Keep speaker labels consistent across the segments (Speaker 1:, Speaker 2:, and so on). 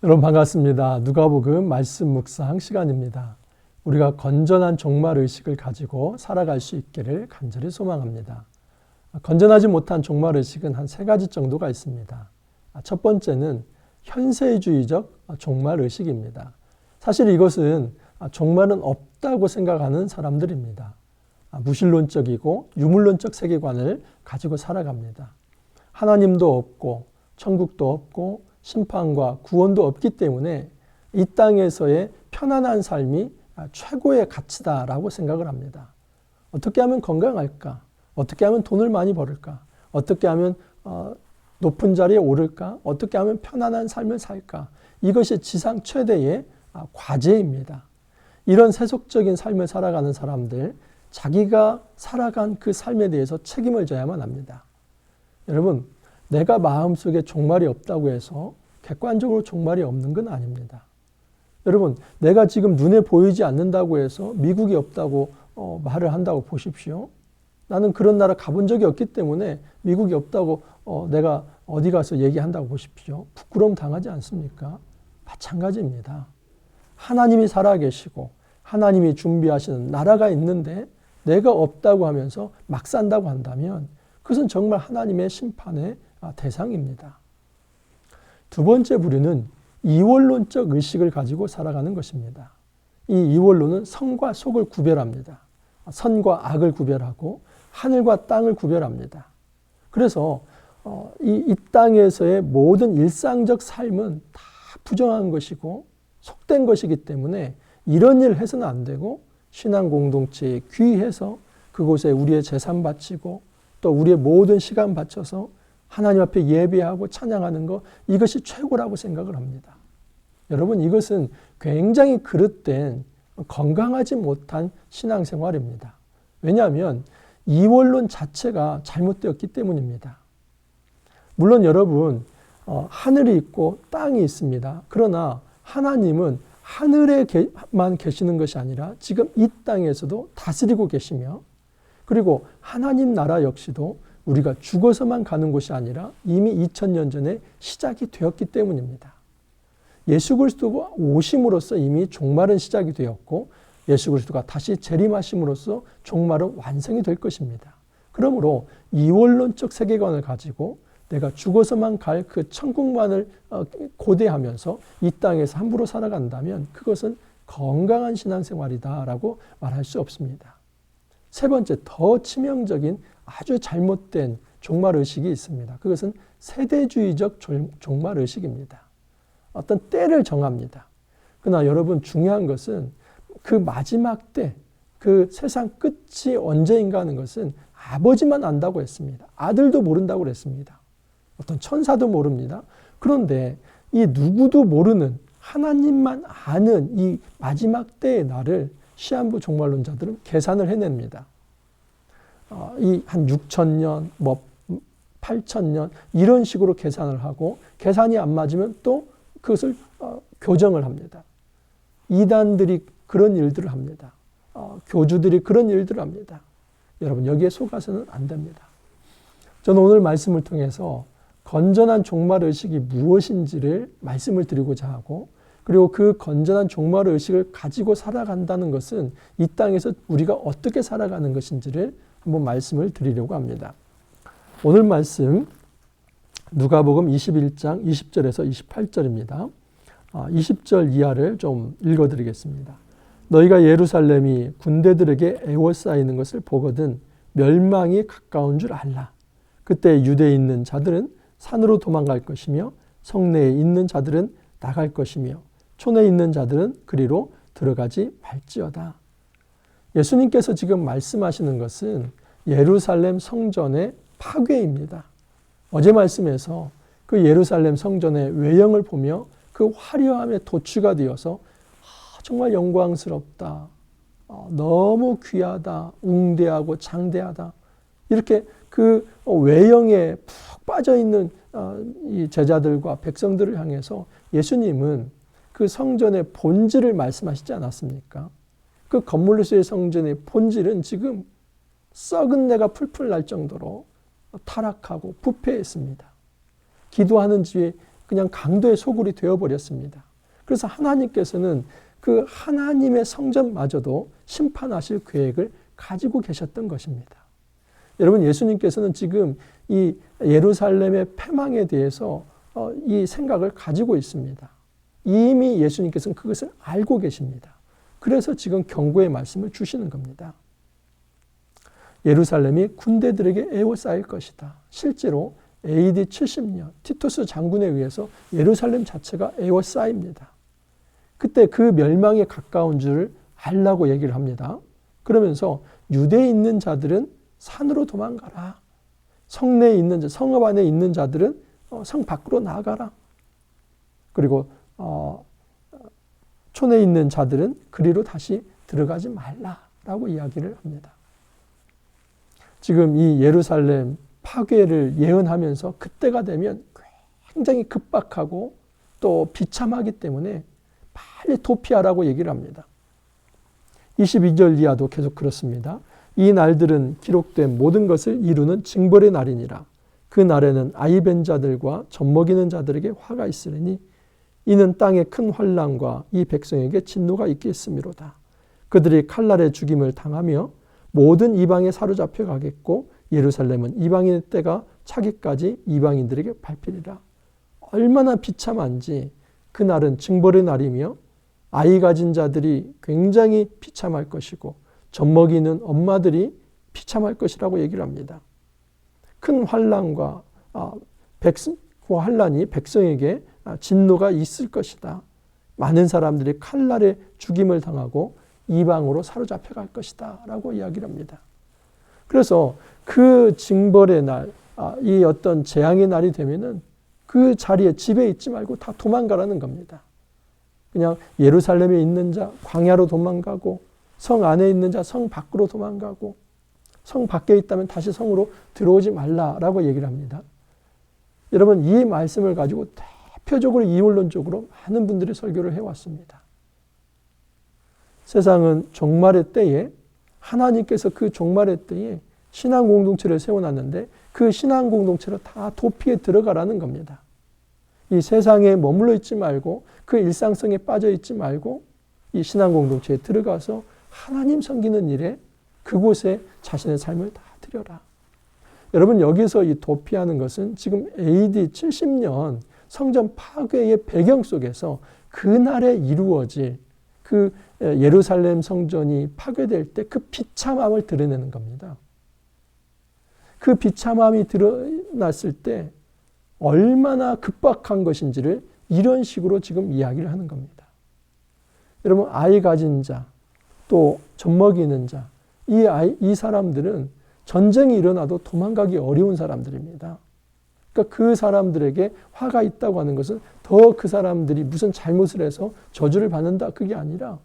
Speaker 1: 여러분 반갑습니다. 누가복음 말씀 묵상 시간입니다. 우리가 건전한 종말 의식을 가지고 살아갈 수 있기를 간절히 소망합니다. 건전하지 못한 종말 의식은 한 3가지 정도가 있습니다. 첫 번째는 현세주의적 종말 의식입니다. 사실 이것은 종말은 없다고 생각하는 사람들입니다. 무신론적이고 유물론적 세계관을 가지고 살아갑니다. 하나님도 없고 천국도 없고 심판과 구원도 없기 때문에 이 땅에서의 편안한 삶이 최고의 가치다라고 생각을 합니다. 어떻게 하면 건강할까? 어떻게 하면 돈을 많이 벌을까? 어떻게 하면 높은 자리에 오를까? 어떻게 하면 편안한 삶을 살까? 이것이 지상 최대의 과제입니다. 이런 세속적인 삶을 살아가는 사람들, 자기가 살아간 그 삶에 대해서 책임을 져야만 합니다. 여러분, 내가 마음속에 종말이 없다고 해서 객관적으로 종말이 없는 건 아닙니다. 여러분, 내가 지금 눈에 보이지 않는다고 해서 미국이 없다고 말을 한다고 보십시오. 나는 그런 나라 가본 적이 없기 때문에 미국이 없다고 내가 어디 가서 얘기한다고 보십시오. 부끄러움 당하지 않습니까? 마찬가지입니다. 하나님이 살아계시고 하나님이 준비하시는 나라가 있는데 내가 없다고 하면서 막 산다고 한다면 그것은 정말 하나님의 심판의 대상입니다. 두 번째 부류는 이원론적 의식을 가지고 살아가는 것입니다. 이 이원론은 성과 속을 구별합니다. 선과 악을 구별하고 하늘과 땅을 구별합니다. 그래서 이 땅에서의 모든 일상적 삶은 다 부정한 것이고 속된 것이기 때문에 이런 일을 해서는 안 되고 신앙 공동체에 귀해서 그곳에 우리의 재산 바치고 또 우리의 모든 시간 바쳐서 하나님 앞에 예배하고 찬양하는 것, 이것이 최고라고 생각을 합니다. 여러분, 이것은 굉장히 그릇된 건강하지 못한 신앙생활입니다. 왜냐하면 이원론 자체가 잘못되었기 때문입니다. 물론 여러분, 하늘이 있고 땅이 있습니다. 그러나 하나님은 하늘에만 계시는 것이 아니라 지금 이 땅에서도 다스리고 계시며, 그리고 하나님 나라 역시도 우리가 죽어서만 가는 곳이 아니라 이미 2000년 전에 시작이 되었기 때문입니다. 예수 그리스도가 오심으로써 이미 종말은 시작이 되었고 예수 그리스도가 다시 재림하심으로써 종말은 완성이 될 것입니다. 그러므로 이원론적 세계관을 가지고 내가 죽어서만 갈 그 천국만을 고대하면서 이 땅에서 함부로 살아간다면 그것은 건강한 신앙생활이다라고 말할 수 없습니다. 세 번째, 더 치명적인 아주 잘못된 종말의식이 있습니다. 그것은 세대주의적 종말의식입니다. 어떤 때를 정합니다. 그러나 여러분, 중요한 것은 그 마지막 때, 그 세상 끝이 언제인가 하는 것은 아버지만 안다고 했습니다. 아들도 모른다고 그랬습니다. 어떤 천사도 모릅니다. 그런데 이 누구도 모르는 하나님만 아는 이 마지막 때의 날을 시한부 종말론자들은 계산을 해냅니다. 이 한 6000년, 8000년 이런 식으로 계산을 하고 계산이 안 맞으면 또 그것을 교정을 합니다. 이단들이 그런 일들을 합니다. 교주들이 그런 일들을 합니다. 여러분, 여기에 속아서는 안 됩니다. 저는 오늘 말씀을 통해서 건전한 종말의식이 무엇인지를 말씀을 드리고자 하고, 그리고 그 건전한 종말의식을 가지고 살아간다는 것은 이 땅에서 우리가 어떻게 살아가는 것인지를 한번 말씀을 드리려고 합니다. 오늘 말씀 누가복음 21장 20절에서 28절입니다. 20절 이하를 좀 읽어드리겠습니다. 너희가 예루살렘이 군대들에게 에워싸이는 것을 보거든 멸망이 가까운 줄 알라. 그때 유대에 있는 자들은 산으로 도망갈 것이며 성내에 있는 자들은 나갈 것이며 촌에 있는 자들은 그리로 들어가지 말지어다. 예수님께서 지금 말씀하시는 것은 예루살렘 성전의 파괴입니다. 어제 말씀에서 그 예루살렘 성전의 외형을 보며 그 화려함에 도취가 되어서 정말 영광스럽다, 너무 귀하다, 웅대하고 장대하다, 이렇게 그 외형에 푹 빠져있는 이 제자들과 백성들을 향해서 예수님은 그 성전의 본질을 말씀하시지 않았습니까? 그 건물로서의 성전의 본질은 지금 썩은 내가 풀풀 날 정도로 타락하고 부패했습니다. 기도하는 집에 그냥 강도의 소굴이 되어버렸습니다. 그래서 하나님께서는 그 하나님의 성전마저도 심판하실 계획을 가지고 계셨던 것입니다. 여러분, 예수님께서는 지금 이 예루살렘의 패망에 대해서 이 생각을 가지고 있습니다. 이미 예수님께서는 그것을 알고 계십니다. 그래서 지금 경고의 말씀을 주시는 겁니다. 예루살렘이 군대들에게 에워싸일 것이다. 실제로 AD 70년 티투스 장군에 의해서 예루살렘 자체가 에워싸입니다. 그때 그 멸망에 가까운 줄 알라고 얘기를 합니다. 그러면서 유대에 있는 자들은 산으로 도망가라. 성내에 있는 자, 성읍 안에 있는 자들은 성 밖으로 나가라. 그리고 촌에 있는 자들은 그리로 다시 들어가지 말라라고 이야기를 합니다. 지금 이 예루살렘 파괴를 예언하면서 그때가 되면 굉장히 급박하고 또 비참하기 때문에 빨리 도피하라고 얘기를 합니다. 22절 이하도 계속 그렇습니다. 이 날들은 기록된 모든 것을 이루는 징벌의 날이니라. 그 날에는 아이벤 자들과 젖먹이는 자들에게 화가 있으리니 이는 땅에 큰 환난과 이 백성에게 진노가 있겠음이로다. 그들이 칼날의 죽임을 당하며 모든 이방에 사로잡혀 가겠고 예루살렘은 이방인의 때가 차기까지 이방인들에게 밟히리라. 얼마나 비참한지 그날은 징벌의 날이며 아이 가진 자들이 굉장히 비참할 것이고 젖먹이는 엄마들이 비참할 것이라고 얘기를 합니다. 큰 환난과 환난이 백성에게 진노가 있을 것이다. 많은 사람들이 칼날에 죽임을 당하고 이방으로 사로잡혀 갈 것이다 라고 이야기를 합니다. 그래서 그 징벌의 날, 이 어떤 재앙의 날이 되면은 그 자리에 집에 있지 말고 다 도망가라는 겁니다. 그냥 예루살렘에 있는 자 광야로 도망가고 성 안에 있는 자 성 밖으로 도망가고 성 밖에 있다면 다시 성으로 들어오지 말라라고 얘기를 합니다. 여러분, 이 말씀을 가지고 대표적으로 이원론적으로 많은 분들이 설교를 해왔습니다. 세상은 종말의 때에 하나님께서 그 종말의 때에 신앙 공동체를 세워놨는데 그 신앙 공동체로 다 도피에 들어가라는 겁니다. 이 세상에 머물러 있지 말고 그 일상성에 빠져 있지 말고 이 신앙 공동체에 들어가서 하나님 섬기는 일에 그곳에 자신의 삶을 다 드려라. 여러분, 여기서 이 도피하는 것은 지금 AD 70년 성전 파괴의 배경 속에서 그날에 이루어질 그 예루살렘 성전이 파괴될 때 그 비참함을 드러내는 겁니다. 그 비참함이 드러났을 때 얼마나 급박한 것인지를 이런 식으로 지금 이야기를 하는 겁니다. 여러분, 아이 가진 자, 또 젖먹이는 자, 이 사람들은 전쟁이 일어나도 도망가기 어려운 사람들입니다. 그러니까 그 사람들에게 화가 있다고 하는 것은 더 그 사람들이 무슨 잘못을 해서 저주를 받는다, 그게 아니라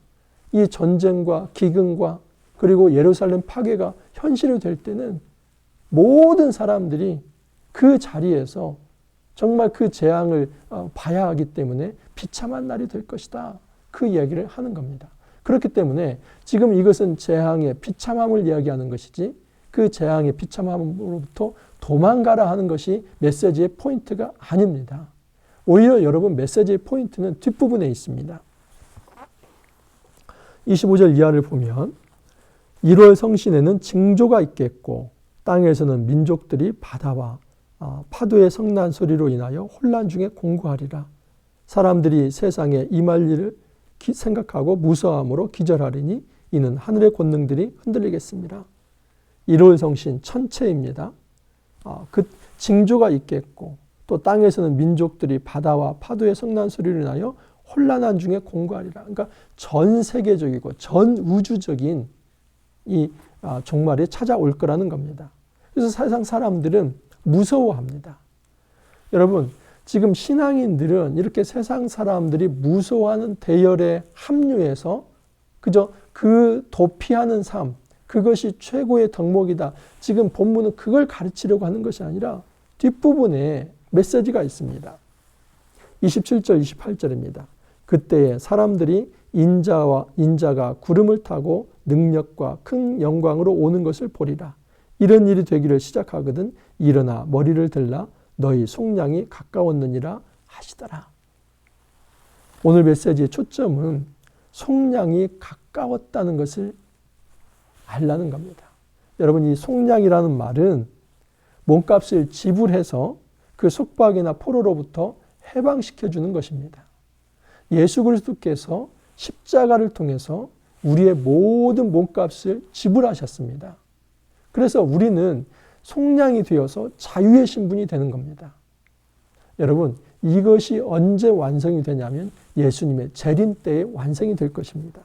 Speaker 1: 이 전쟁과 기근과 그리고 예루살렘 파괴가 현실이 될 때는 모든 사람들이 그 자리에서 정말 그 재앙을 봐야 하기 때문에 비참한 날이 될 것이다. 그 이야기를 하는 겁니다. 그렇기 때문에 지금 이것은 재앙의 비참함을 이야기하는 것이지 그 재앙의 비참함으로부터 도망가라 하는 것이 메시지의 포인트가 아닙니다. 오히려 여러분, 메시지의 포인트는 뒷부분에 있습니다. 25절 이하를 보면 1월 성신에는 징조가 있겠고 땅에서는 민족들이 바다와 파도의 성난 소리로 인하여 혼란 중에 공고하리라. 사람들이 세상에 임할 일을 생각하고 무서함으로 기절하리니 이는 하늘의 권능들이 흔들리겠습니다. 1월 성신 천체입니다. 그 징조가 있겠고 또 땅에서는 민족들이 바다와 파도의 성난 소리로 인하여 혼란한 중에 공고하리라. 그러니까 전 세계적이고 전 우주적인 이 종말이 찾아올 거라는 겁니다. 그래서 세상 사람들은 무서워합니다. 여러분, 지금 신앙인들은 이렇게 세상 사람들이 무서워하는 대열에 합류해서 그저 그 도피하는 삶, 그것이 최고의 덕목이다. 지금 본문은 그걸 가르치려고 하는 것이 아니라 뒷부분에 메시지가 있습니다. 27절, 28절입니다. 그때에 사람들이 인자가 구름을 타고 능력과 큰 영광으로 오는 것을 보리라. 이런 일이 되기를 시작하거든 일어나 머리를 들라 너희 속량이 가까웠느니라 하시더라. 오늘 메시지의 초점은 속량이 가까웠다는 것을 알라는 겁니다. 여러분, 이 속량이라는 말은 몸값을 지불해서 그 속박이나 포로로부터 해방시켜주는 것입니다. 예수 그리스도께서 십자가를 통해서 우리의 모든 몸값을 지불하셨습니다. 그래서 우리는 속량이 되어서 자유의 신분이 되는 겁니다. 여러분, 이것이 언제 완성이 되냐면 예수님의 재림 때에 완성이 될 것입니다.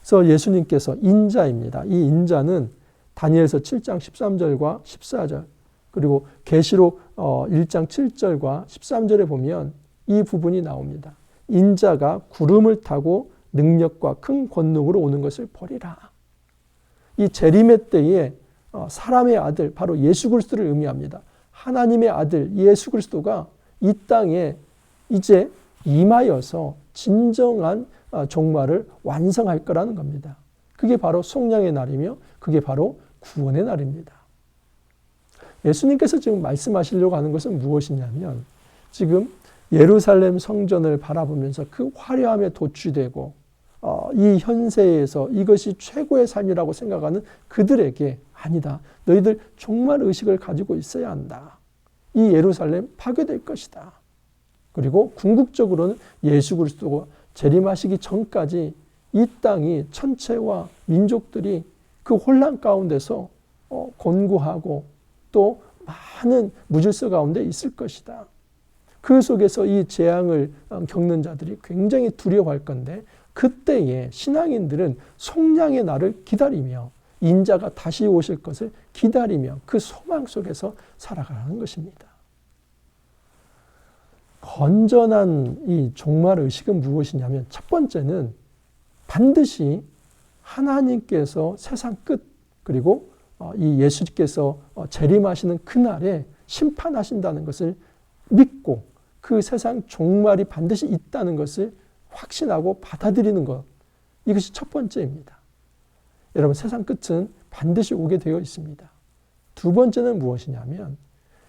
Speaker 1: 그래서 예수님께서 인자입니다. 이 인자는 다니엘서 7장 13절과 14절 그리고 계시록 1장 7절과 13절에 보면 이 부분이 나옵니다. 인자가 구름을 타고 능력과 큰 권능으로 오는 것을 보리라. 이 재림의 때에 사람의 아들 바로 예수 그리스도를 의미합니다. 하나님의 아들 예수 그리스도가 이 땅에 이제 임하여서 진정한 종말을 완성할 거라는 겁니다. 그게 바로 속량의 날이며 그게 바로 구원의 날입니다. 예수님께서 지금 말씀하시려고 하는 것은 무엇이냐면 지금 예루살렘 성전을 바라보면서 그 화려함에 도취되고 이 현세에서 이것이 최고의 삶이라고 생각하는 그들에게 아니다. 너희들 종말 의식을 가지고 있어야 한다. 이 예루살렘 파괴될 것이다. 그리고 궁극적으로는 예수 그리스도가 재림하시기 전까지 이 땅이 천체와 민족들이 그 혼란 가운데서 곤고하고 또 많은 무질서 가운데 있을 것이다. 그 속에서 이 재앙을 겪는 자들이 굉장히 두려워할 건데 그때에 신앙인들은 속량의 날을 기다리며 인자가 다시 오실 것을 기다리며 그 소망 속에서 살아가는 것입니다. 건전한 이 종말 의식은 무엇이냐면 첫 번째는 반드시 하나님께서 세상 끝 그리고 이 예수께서 재림하시는 그날에 심판하신다는 것을 믿고 그 세상 종말이 반드시 있다는 것을 확신하고 받아들이는 것. 이것이 첫 번째입니다. 여러분, 세상 끝은 반드시 오게 되어 있습니다. 두 번째는 무엇이냐면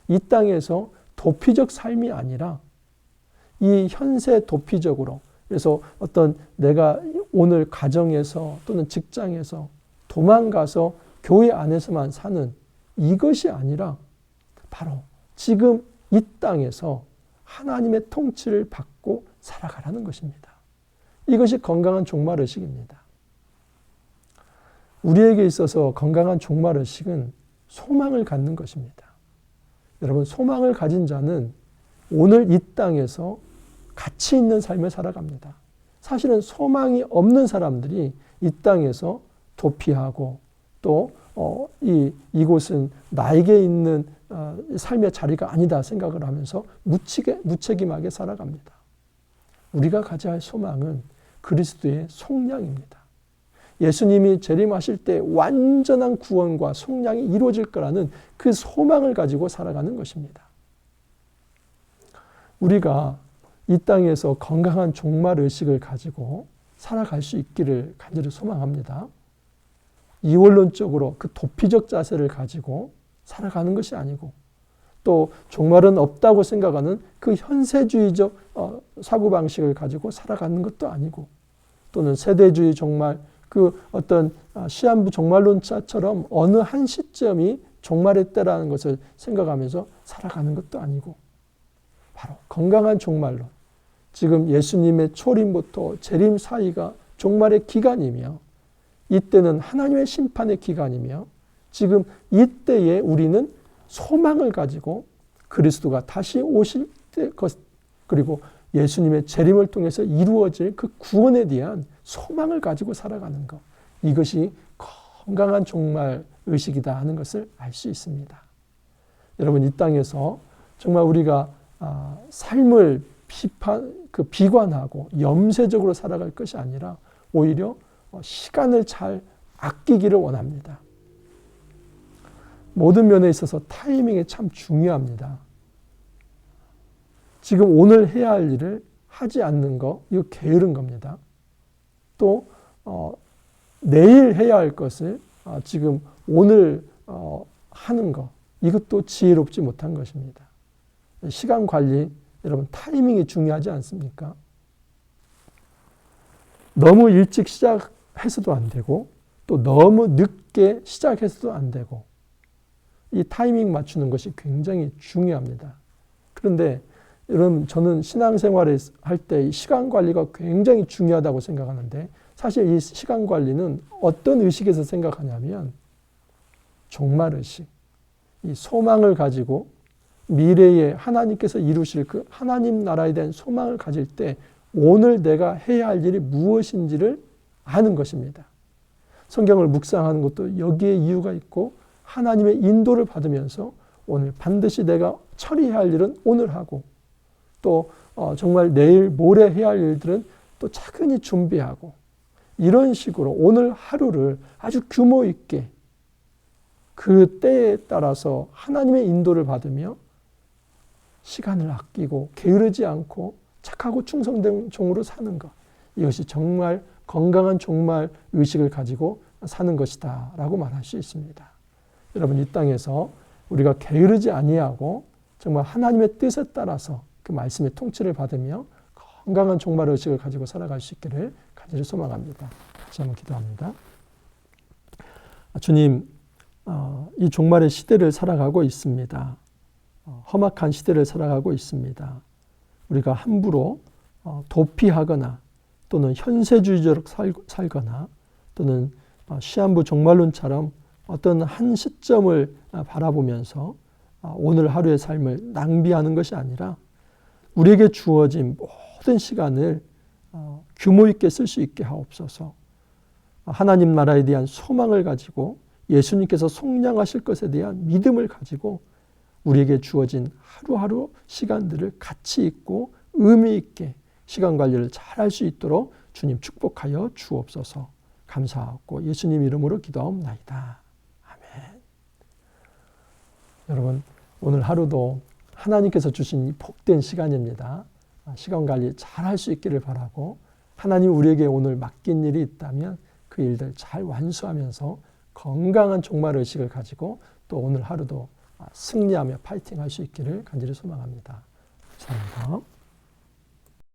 Speaker 1: 이 땅에서 도피적 삶이 아니라 이 현세 도피적으로 그래서 어떤 내가 오늘 가정에서 또는 직장에서 도망가서 교회 안에서만 사는 이것이 아니라 바로 지금 이 땅에서 하나님의 통치를 받고 살아가라는 것입니다. 이것이 건강한 종말의식입니다. 우리에게 있어서 건강한 종말의식은 소망을 갖는 것입니다. 여러분, 소망을 가진 자는 오늘 이 땅에서 가치 있는 삶을 살아갑니다. 사실은 소망이 없는 사람들이 이 땅에서 도피하고 또 이곳은 나에게 있는 삶의 자리가 아니다 생각을 하면서 무책임하게 살아갑니다. 우리가 가져야 할 소망은 그리스도의 속량입니다. 예수님이 재림하실 때 완전한 구원과 속량이 이루어질 거라는 그 소망을 가지고 살아가는 것입니다. 우리가 이 땅에서 건강한 종말의식을 가지고 살아갈 수 있기를 간절히 소망합니다. 이원론적으로 그 도피적 자세를 가지고 살아가는 것이 아니고 또 종말은 없다고 생각하는 그 현세주의적 사고방식을 가지고 살아가는 것도 아니고 또는 세대주의 종말 그 어떤 시한부 종말론자처럼 어느 한 시점이 종말의 때라는 것을 생각하면서 살아가는 것도 아니고 바로 건강한 종말론 지금 예수님의 초림부터 재림 사이가 종말의 기간이며 이때는 하나님의 심판의 기간이며 지금 이때에 우리는 소망을 가지고 그리스도가 다시 오실 때 그리고 예수님의 재림을 통해서 이루어질 그 구원에 대한 소망을 가지고 살아가는 것. 이것이 건강한 종말 의식이다 하는 것을 알 수 있습니다. 여러분, 이 땅에서 정말 우리가 삶을 비관하고 염세적으로 살아갈 것이 아니라 오히려 시간을 잘 아끼기를 원합니다. 모든 면에 있어서 타이밍이 참 중요합니다. 지금 오늘 해야 할 일을 하지 않는 거, 이거 게으른 겁니다. 또 내일 해야 할 것을 지금 오늘 하는 거, 이것도 지혜롭지 못한 것입니다. 시간 관리 여러분 타이밍이 중요하지 않습니까? 너무 일찍 시작해서도 안 되고 또 너무 늦게 시작해서도 안 되고 이 타이밍 맞추는 것이 굉장히 중요합니다. 그런데 여러분 저는 신앙생활을 할 때 시간 관리가 굉장히 중요하다고 생각하는데 사실 이 시간 관리는 어떤 의식에서 생각하냐면 종말의식, 이 소망을 가지고 미래에 하나님께서 이루실 그 하나님 나라에 대한 소망을 가질 때 오늘 내가 해야 할 일이 무엇인지를 아는 것입니다. 성경을 묵상하는 것도 여기에 이유가 있고 하나님의 인도를 받으면서 오늘 반드시 내가 처리해야 할 일은 오늘 하고 또 정말 내일 모레 해야 할 일들은 또 차근히 준비하고 이런 식으로 오늘 하루를 아주 규모 있게 그 때에 따라서 하나님의 인도를 받으며 시간을 아끼고 게으르지 않고 착하고 충성된 종으로 사는 것. 이것이 정말 건강한 종말 의식을 가지고 사는 것이다 라고 말할 수 있습니다. 여러분 이 땅에서 우리가 게으르지 아니하고 정말 하나님의 뜻에 따라서 그 말씀의 통치를 받으며 건강한 종말 의식을 가지고 살아갈 수 있기를 간절히 소망합니다. 다시 한번 기도합니다. 주님, 이 종말의 시대를 살아가고 있습니다. 험악한 시대를 살아가고 있습니다. 우리가 함부로 도피하거나 또는 현세주의적으로 살거나 또는 시한부 종말론처럼 어떤 한 시점을 바라보면서 오늘 하루의 삶을 낭비하는 것이 아니라 우리에게 주어진 모든 시간을 규모 있게 쓸 수 있게 하옵소서. 하나님 나라에 대한 소망을 가지고 예수님께서 속량하실 것에 대한 믿음을 가지고 우리에게 주어진 하루하루 시간들을 가치 있고 의미 있게 시간 관리를 잘 할 수 있도록 주님 축복하여 주옵소서. 감사하고 예수님 이름으로 기도하옵나이다. 아멘. 여러분 오늘 하루도 하나님께서 주신 이 복된 시간입니다. 시간 관리 잘 할 수 있기를 바라고 하나님 우리에게 오늘 맡긴 일이 있다면 그 일들 잘 완수하면서 건강한 종말 의식을 가지고 또 오늘 하루도 승리하며 파이팅할 수 있기를 간절히 소망합니다. 감사합니다.